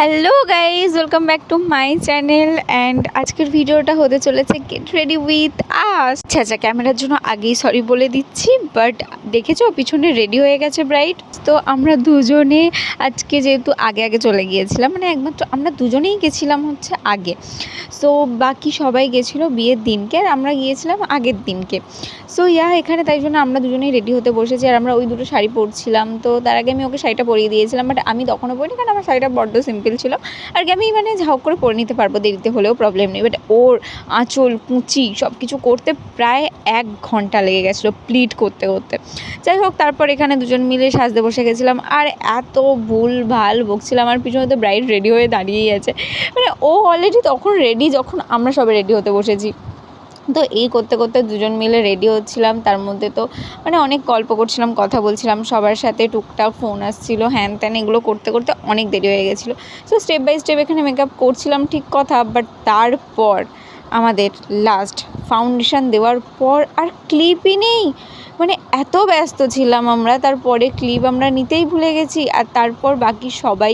Hello guys, welcome back to my channel. And আজকের ভিডিওটা হতে চলেছে গেট রেডি উইথ আস। আচ্ছা, ক্যামেরার জন্য আগেই সরি বলে দিচ্ছি, বাট দেখেছো পিছনে রেডি হয়ে গেছে ব্রাইড। তো আমরা দুজনে আজকে যেহেতু আগে চলে গিয়েছিলাম, মানে একমাত্র আমরা দুজনেই গেছিলাম হচ্ছে আগে। সো বাকি সবাই গেছিলো বিয়ের দিনকে, আর আমরা গিয়েছিলাম আগের দিনকে। সো এখানে তাই জন্য আমরা দুজনেই রেডি হতে বসেছি, আর আমরা ওই দুটো শাড়ি পরছিলাম। তো তার আগে আমি ওকে শাড়িটা পরিয়ে দিয়েছিলাম, বাট আমি তখনও পরিনি, কারণ আমার শাড়িটা বড্ড সিম্পল ছিল। আর কি আমি মানে ঝাউক করে পরে নিতে পারবো, দেরিতে হলেও প্রবলেম নেই। বাট ওর আঁচল কুঁচি সব কিছু করতে প্রায় 1 ঘন্টা লেগে গেছিলো প্লিট করতে করতে। যাই হোক, তারপর এখানে দুজন মিলে সাজতে বসে গেছিলাম, আর এত ভুল ভাল বকছিলাম। আর পিছনে তো ব্রাইড রেডি হয়ে দাঁড়িয়েই আছে, মানে ও অলরেডি তখন রেডি যখন আমরা সবাই রেডি হতে বসেছি। তো এই করতে করতে দুজন মিলে রেডি হচ্ছিলাম, তার মধ্যে তো মানে অনেক গল্প করছিলাম, কথা বলছিলাম সবার সাথে, টুকটাক ফোন আসছিলো, হ্যান ত্যান এগুলো করতে করতে অনেক দেরি হয়ে গেছিলো। সো স্টেপ বাই স্টেপ এখানে মেকআপ করছিলাম, ঠিক কথা। বাট তারপর আমাদের লাস্ট ফাউন্ডেশন দেওয়ার পর আর ক্লিপই নেই, মানে এত ব্যস্ত ছিলাম আমরা, তারপরে ক্লিপ আমরা নিতেই ভুলে গেছি। আর তারপর বাকি সবাই,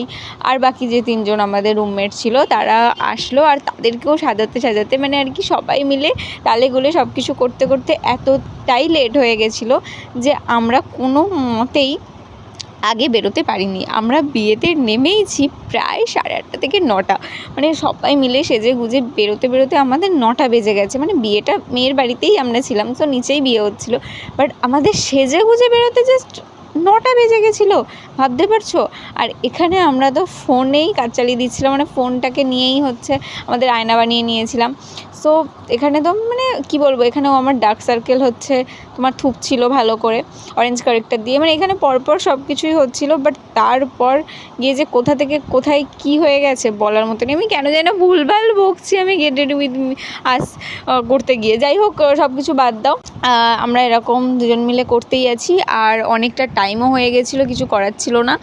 আর বাকি যে 3 জন আমাদের রুমমেট ছিল তারা আসলো, আর তাদেরকেও সাজাতে মানে আর কি সবাই মিলে তালে গোলে সব কিছু করতে করতে এতটাই লেট হয়ে গেছিলো যে আমরা কোনো মতেই আগে বেরোতে পারিনি। আমরা বিয়েতে নেমেইছি প্রায় 8:30 থেকে 9টা, মানে সবাই মিলে সেজে গুজে বেরোতে আমাদের 9টা বেজে গেছে। মানে বিয়েটা মেয়ের বাড়িতেই আমরা ছিলাম, তো নিচেই বিয়ে হচ্ছিলো, বাট আমাদের সেজে গুজে বেরোতে জাস্ট 9টা বেজে গেছিলো, ভাবতে পারছো। আর এখানে আমরা তো ফোনেই কাজ চালিয়ে দিচ্ছিলাম, মানে ফোনটাকে নিয়েই হচ্ছে আমাদের আয়না বানিয়ে নিয়েছিলাম। সো এখানে তো মানে কি বলবো, এখানেও আমার ডার্ক সার্কেল হচ্ছে তোমার থুপছিল ভালো করে অরেঞ্জ কারেক্টার দিয়ে, মানে এখানে পরপর সব কিছুই হচ্ছিলো। বাট তারপর গিয়ে যে কোথা থেকে কোথায় কি হয়ে গেছে বলার মতো নেই। আমি কেন জানি না ভুলভাল বকছি আমি গেট রেডি উইথ আস করতে গিয়ে। যাই হোক, সব কিছু বাদ দাও, আমরা এরকম দুজন মিলে করতেই আছি, আর অনেকটা টাইমও হয়ে গেছিলো, কিছু করার ছিল না।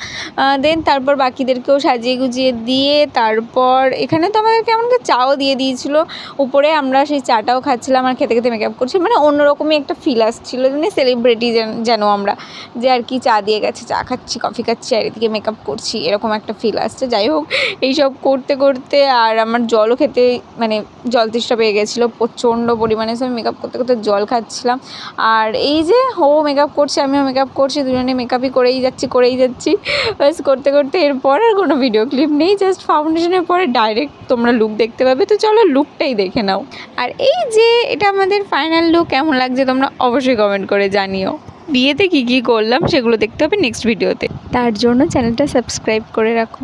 দেন তারপর বাকিদেরকেও সাজিয়ে গুজিয়ে দিয়ে তারপর এখানে তো আমাদেরকে এমনকি চাও দিয়ে দিয়েছিলো উপরে। আমরা সেই চাটাও খাচ্ছিলাম আর খেতে খেতে মেকআপ করছি, মানে অন্যরকমই একটা ফিল আসছিলো, মানে সেলিব্রিটি যেন আমরা, যে আর কি চা দিয়ে গেছে, চা খাচ্ছি, কফি খাচ্ছি, আর এদিকে মেকআপ করছি, এরকম একটা ফিল আসছে। যাই হোক, এইসব করতে করতে আর আমার জলও খেতে মানে জল তেষ্টা পেয়ে গেছিলো প্রচণ্ড পরিমাণে। আমি মেকআপ করতে করতে জল খাচ্ছিলাম, আর এই যে ও মেকআপ করছে, আমিও মেকআপ করছি, দুজনে মেকআপই করেই যাচ্ছি ব্যাস করতে করতে। এরপর আর কোনো ভিডিও ক্লিপ নেই, জাস্ট ফাউন্ডেশনের পরে ডাইরেক্ট তোমরা লুক দেখতে পাবে। তো চলো লুকটাই দেখে নাও। আর এই যে এটা আমাদের ফাইনাল লুক, কেমন লাগছে তোমরা অবশ্যই কমেন্ট করে জানিও। বিয়েতে কী করলাম সেগুলো দেখতে হবে নেক্সট ভিডিওতে, তার জন্য চ্যানেলটা সাবস্ক্রাইব করে রাখো।